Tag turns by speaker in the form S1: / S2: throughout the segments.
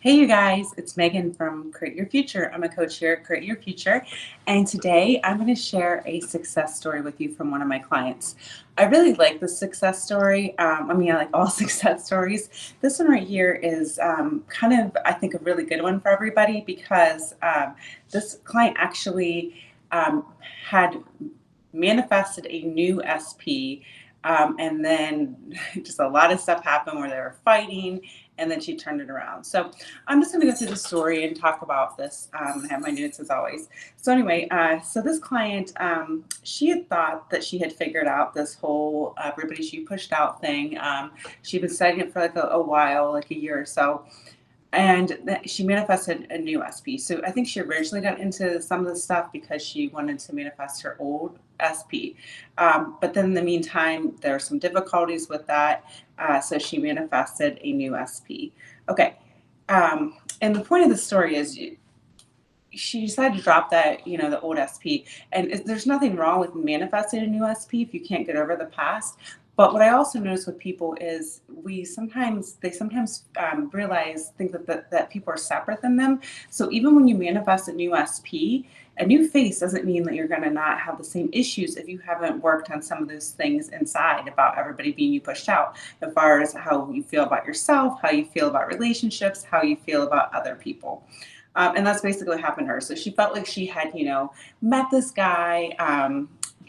S1: Hey, you guys, it's Megan from Create Your Future. I'm a coach here at Create Your Future. And today I'm going to share a success story with you from one of my clients. I really like this success story. I like all success stories. This one right here is kind of, I think, a really good one for everybody because this client actually had manifested a new SP. And then just a lot of stuff happened where they were fighting, and then she turned it around. So I'm just going to go through the story and talk about this. I have my notes as always. So anyway, so this client, she had thought that she had figured out this whole everybody she pushed out thing. She'd been studying it for like a while, like a year or so. And she manifested a new SP. So I think she originally got into some of the stuff because she wanted to manifest her old SP. But then in the meantime, there are some difficulties with that. So she manifested a new SP. Okay. And the point of the story is she decided to drop that, the old SP. And there's nothing wrong with manifesting a new SP if you can't get over the past. But what I also notice with people is they sometimes think that people are separate than them. So even when you manifest a new SP, a new face doesn't mean that you're going to not have the same issues if you haven't worked on some of those things inside about everybody being you pushed out, as far as how you feel about yourself, how you feel about relationships, how you feel about other people. And that's basically what happened to her. So she felt like she had, met this guy,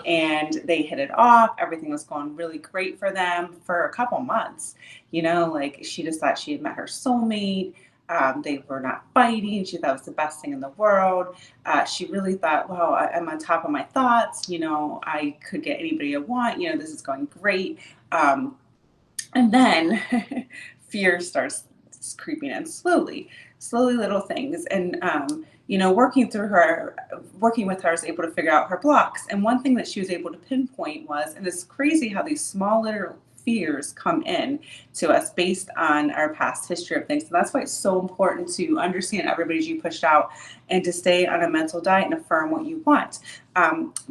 S1: and they hit it off. Everything was going really great for them for a couple months. Like she just thought she had met her soulmate. They were not fighting. She thought it was the best thing in the world. She really thought, wow, I'm on top of my thoughts. I could get anybody I want. This is going great. And then fear starts creeping in slowly little things. And, working with her, I was able to figure out her blocks. And one thing that she was able to pinpoint was, and it's crazy how these small little fears come in to us based on our past history of things. So that's why it's so important to understand everybody's you pushed out and to stay on a mental diet and affirm what you want.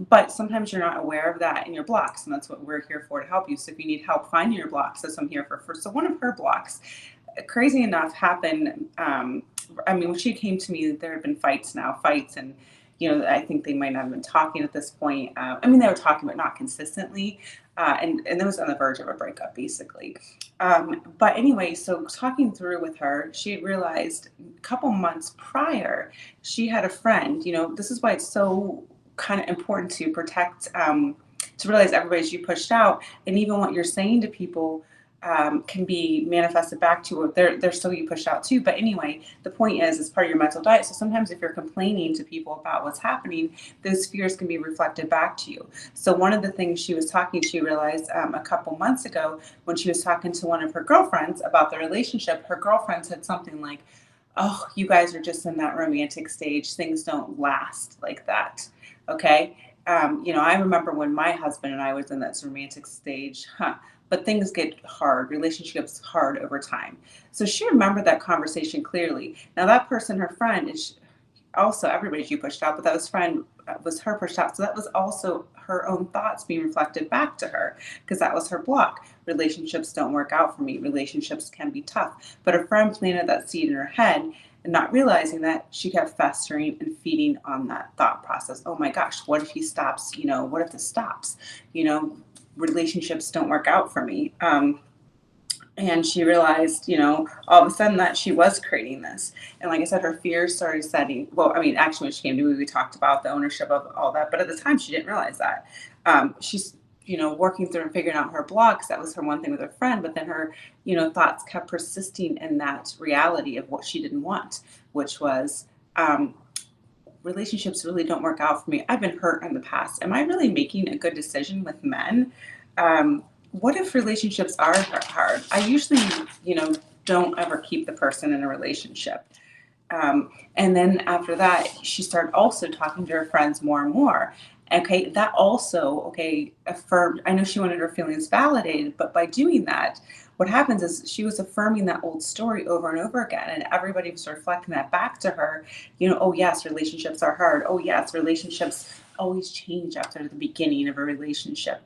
S1: But sometimes you're not aware of that in your blocks, and that's what we're here for, to help you. So if you need help finding your blocks, that's what I'm here for. So one of her blocks, crazy enough, happened. When she came to me, there had been fights, and I think they might not have been talking at this point. They were talking, but not consistently, and it was on the verge of a breakup, basically. But anyway, so talking through with her, she had realized a couple months prior, she had a friend. This is why it's so kind of important to protect, to realize everybody's you pushed out, and even what you're saying to people can be manifested back to, or they're still you pushed out too. But anyway, the point is, it's part of your mental diet. So sometimes if you're complaining to people about what's happening, those fears can be reflected back to you. So one of the things she realized a couple months ago, when she was talking to one of her girlfriends about the relationship, her girlfriend said something like, "Oh, you guys are just in that romantic stage. Things don't last like that." Okay. I remember when my husband and I was in that romantic stage, but things get hard, relationships hard over time. So she remembered that conversation clearly. Now that person, her friend, is also everybody's you pushed out, but that was her pushed out. So that was also her own thoughts being reflected back to her, because that was her block. Relationships don't work out for me. Relationships can be tough. But her friend planted that seed in her head, and not realizing that, she kept festering and feeding on that thought process. Oh my gosh, what if he stops? What if this stops? Relationships don't work out for me. And she realized, all of a sudden that she was creating this. And like I said, her fears started setting. Well, actually, when she came to me, we talked about the ownership of all that. But at the time, she didn't realize that. She's, working through and figuring out her blocks. That was her one thing with her friend. But then her, thoughts kept persisting in that reality of what she didn't want, which was, relationships really don't work out for me. I've been hurt in the past. Am I really making a good decision with men? What if relationships are hard? I usually, don't ever keep the person in a relationship. And then after that, she started also talking to her friends more and more. Okay, that also, affirmed. I know she wanted her feelings validated, but by doing that, what happens is she was affirming that old story over and over again, and everybody was reflecting that back to her. Oh yes, relationships are hard. Oh yes, relationships always change after the beginning of a relationship.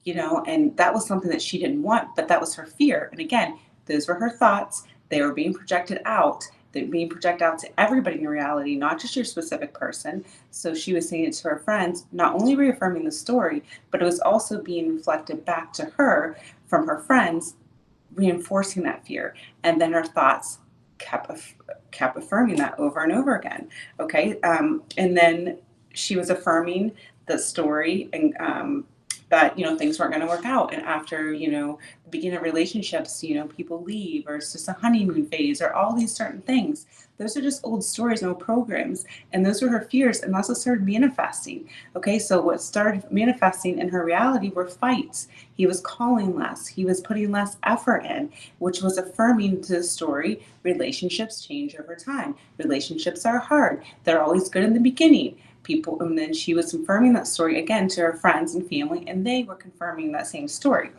S1: And that was something that she didn't want, but that was her fear. And again, those were her thoughts. They were being projected out, They're being projected out to everybody in reality, not just your specific person. So she was saying it to her friends, not only reaffirming the story, but it was also being reflected back to her from her friends, reinforcing that fear. And then her thoughts kept kept affirming that over and over again. Okay, and then she was affirming the story and that things weren't going to work out. And after the beginning of relationships, people leave, or it's just a honeymoon phase, or all these certain things. Those are just old stories, no programs, and those were her fears, and that's what started manifesting. Okay, so what started manifesting in her reality were fights. He was calling less, he was putting less effort in, which was affirming to the story. Relationships change over time. Relationships are hard. They're always good in the beginning. People, and then she was confirming that story again to her friends and family, and they were confirming that same story.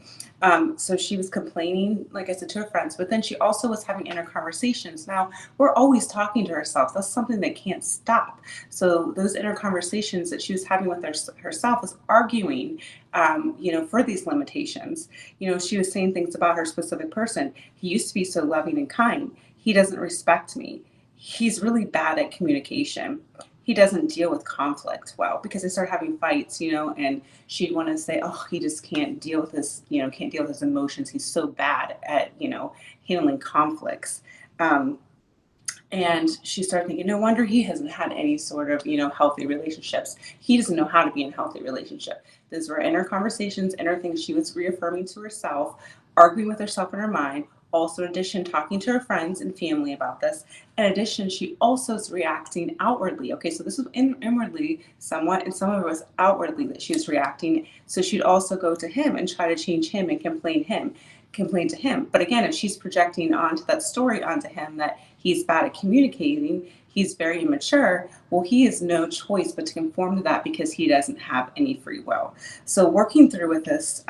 S1: So she was complaining, like I said, to her friends, but then she also was having inner conversations. Now, we're always talking to ourselves. That's something that can't stop. So those inner conversations that she was having with herself was arguing, for these limitations. She was saying things about her specific person. He used to be so loving and kind. He doesn't respect me. He's really bad at communication. He doesn't deal with conflict well, because they start having fights, and she'd want to say, oh, he just can't deal with his, can't deal with his emotions. He's so bad at, handling conflicts. And she started thinking, no wonder he hasn't had any sort of, healthy relationships. He doesn't know how to be in a healthy relationship. Those were inner conversations, inner things she was reaffirming to herself, arguing with herself in her mind. Also, in addition, talking to her friends and family about this. In addition, she also is reacting outwardly. Okay, so this was inwardly somewhat, and some of it was outwardly that she was reacting. So she'd also go to him and try to change him and complain to him. But again, if she's projecting onto that story onto him that he's bad at communicating, he's very immature, well, he has no choice but to conform to that, because he doesn't have any free will. So working through this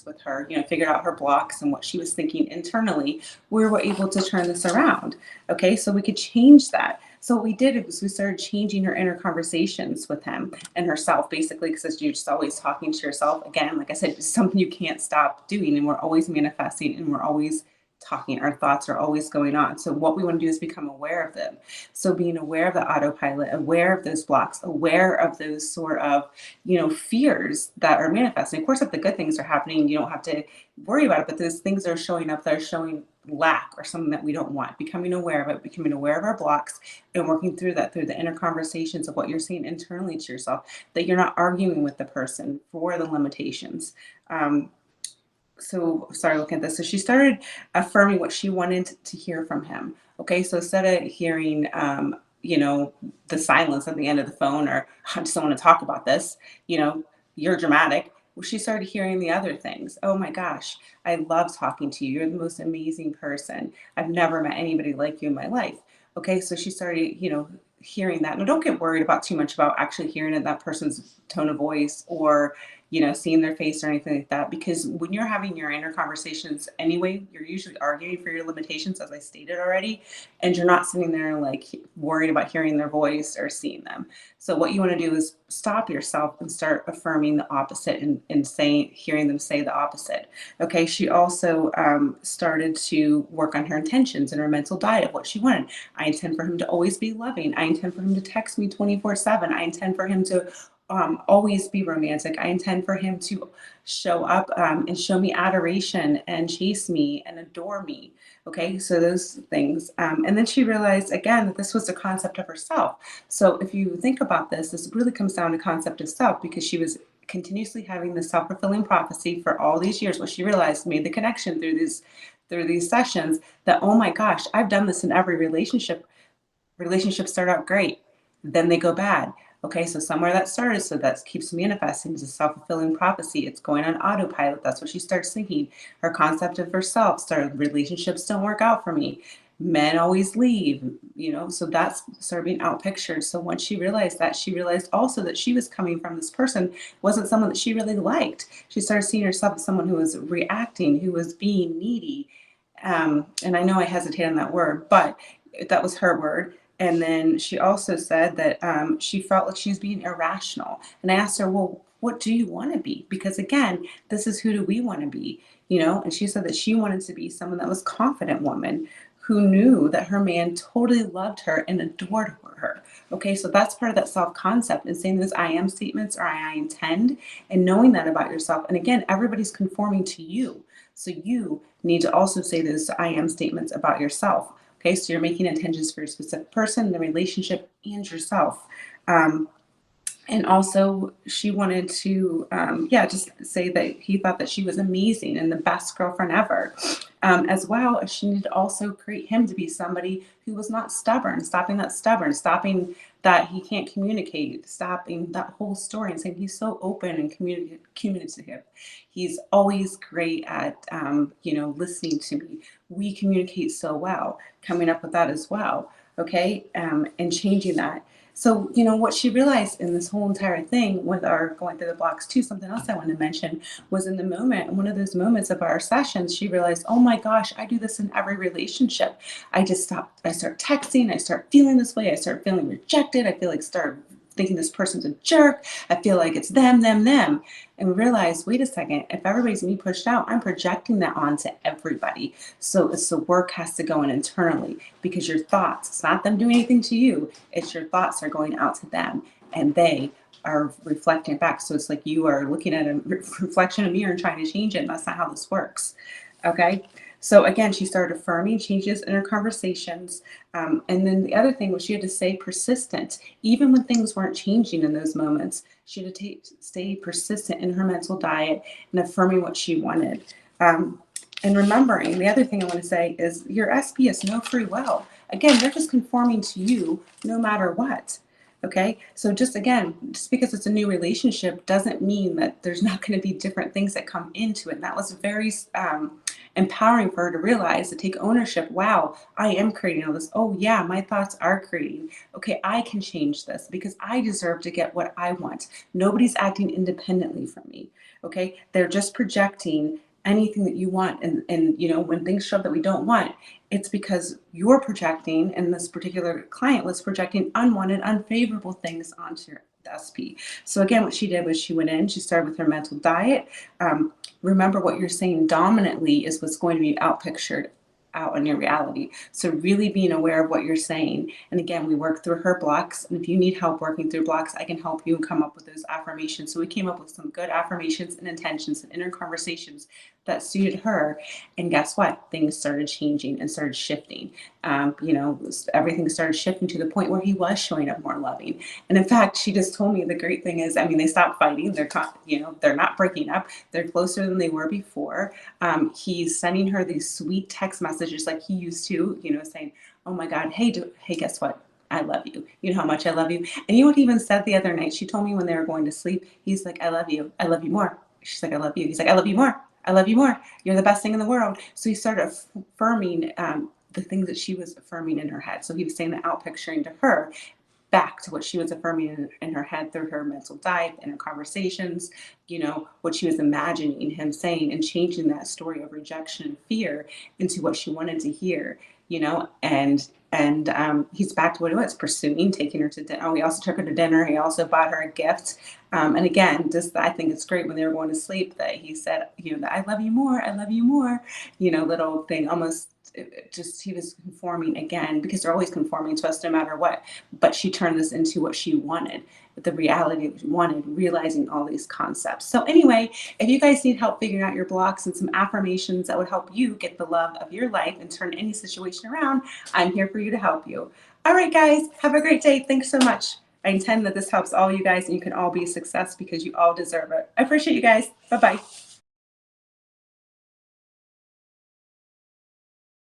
S1: with her, figured out her blocks and what she was thinking internally, we were able to turn this around. Okay, so we could change that. So what we did was we started changing her inner conversations with him and herself, basically, because you're just always talking to yourself. Again, like I said, it's something you can't stop doing, and we're always manifesting, and we're always talking. Our thoughts are always going on. So what we want to do is become aware of them. So being aware of the autopilot, aware of those blocks, aware of those sort of, fears that are manifesting. Of course, if the good things are happening, you don't have to worry about it, but those things are showing up that are showing lack or something that we don't want. Becoming aware of it, becoming aware of our blocks, and working through that through the inner conversations of what you're saying internally to yourself, that you're not arguing with the person for the limitations. So sorry, looking at this. So she started affirming what she wanted to hear from him. Okay, so instead of hearing, the silence at the end of the phone, or I just don't want to talk about this, you're dramatic. Well, she started hearing the other things. Oh my gosh, I love talking to you. You're the most amazing person. I've never met anybody like you in my life. Okay, so she started, hearing that. Now, don't get worried about too much about actually hearing it, that person's tone of voice, or seeing their face or anything like that, because when you're having your inner conversations anyway, you're usually arguing for your limitations, as I stated already, and you're not sitting there like worried about hearing their voice or seeing them. So what you want to do is stop yourself and start affirming the opposite, and saying, hearing them say the opposite. Okay, she also started to work on her intentions and her mental diet of what she wanted. I intend for him to always be loving. I intend for him to text me 24/7. I intend for him to always be romantic. I intend for him to show up and show me adoration and chase me and adore me. Okay, so those things. And then she realized again that this was the concept of herself. So if you think about this, this really comes down to concept of self, because she was continuously having the self-fulfilling prophecy for all these years. What she realized, made the connection through these sessions, that oh my gosh, I've done this in every relationship. Relationships start out great, then they go bad. Okay, so somewhere that started, so that keeps manifesting. It's a self-fulfilling prophecy. It's going on autopilot. That's what she starts thinking. Her concept of herself started, relationships don't work out for me. Men always leave, so that's started being outpictured. So once she realized that, she realized also that she was coming from this person, wasn't someone that she really liked. She started seeing herself as someone who was reacting, who was being needy. And I know I hesitate on that word, but that was her word. And then she also said that she felt like she was being irrational. And I asked her, well, what do you want to be? Because again, this is, who do we want to be? And she said that she wanted to be someone that was confident woman, who knew that her man totally loved her and adored her. Okay, so that's part of that self-concept, and saying those I am statements or I intend, and knowing that about yourself. And again, everybody's conforming to you. So you need to also say those I am statements about yourself. Okay, so you're making intentions for a specific person, the relationship, and yourself. And also, she wanted to, just say that he thought that she was amazing and the best girlfriend ever. As well, she needed to also create him to be somebody who was not stubborn, stopping that he can't communicate, stopping that whole story and saying he's so open and communicative. He's always great at, listening to me. We communicate so well, coming up with that as well. Okay. And changing that. So, what she realized in this whole entire thing with our going through the blocks too, something else I wanted to mention was in the moment, one of those moments of our sessions, she realized, oh my gosh, I do this in every relationship. I start texting, I start feeling this way, I start feeling rejected, I feel like start thinking this person's a jerk, I feel like it's them. And we realized, wait a second, if everybody's me pushed out, I'm projecting that onto everybody. So it's the work has to go in internally, because your thoughts, it's not them doing anything to you, it's your thoughts are going out to them and they are reflecting back. So it's like you are looking at a reflection in a mirror and trying to change it. And that's not how this works. Okay. So again, she started affirming changes in her conversations. And then the other thing was she had to stay persistent. Even when things weren't changing in those moments, she had to stay persistent in her mental diet and affirming what she wanted. And remembering, the other thing I want to say is your SP has no free will. Again, they're just conforming to you no matter what. Okay, so just because it's a new relationship doesn't mean that there's not going to be different things that come into it. And that was very empowering for her to realize, to take ownership. Wow, I am creating all this. Oh yeah, my thoughts are creating. Okay, I can change this because I deserve to get what I want. Nobody's acting independently from me. Okay, they're just projecting anything that you want. And when things show up that we don't want, it's because you're projecting, and this particular client was projecting unwanted, unfavorable things onto the SP. So again, what she did was she went in, she started with her mental diet. Remember, what you're saying dominantly is what's going to be outpictured out in your reality. So really being aware of what you're saying. And again, we work through her blocks. And if you need help working through blocks, I can help you come up with those affirmations. So we came up with some good affirmations and intentions and inner conversations that suited her. And guess what? Things started changing and started shifting. Everything started shifting to the point where he was showing up more loving. And in fact, she just told me the great thing is, they stopped fighting. They're not breaking up. They're closer than they were before. He's sending her these sweet text messages like he used to, saying, oh my God, hey, guess what? I love you. You know how much I love you. And you know what he even said the other night? She told me when they were going to sleep, he's like, I love you. I love you more. She's like, I love you. He's like, I love you more. I love you more. You're the best thing in the world. So he started affirming the things that she was affirming in her head. So he was saying that out picturing to her back to what she was affirming in her head through her mental diet and her conversations, what she was imagining him saying, and changing that story of rejection and fear into what she wanted to hear, and he's back to what it was, pursuing, taking her to dinner. Oh, he also took her to dinner. He also bought her a gift. And again, I think it's great when they were going to sleep that he said, that I love you more, little thing, almost just he was conforming again, because they're always conforming to us no matter what. But she turned this into what she wanted, the reality that she wanted, realizing all these concepts. So anyway, if you guys need help figuring out your blocks and some affirmations that would help you get the love of your life and turn any situation around, I'm here for you to help you. All right, guys, have a great day. Thanks so much. I intend that this helps all you guys and you can all be a success because you all deserve it. I appreciate you guys. Bye-bye.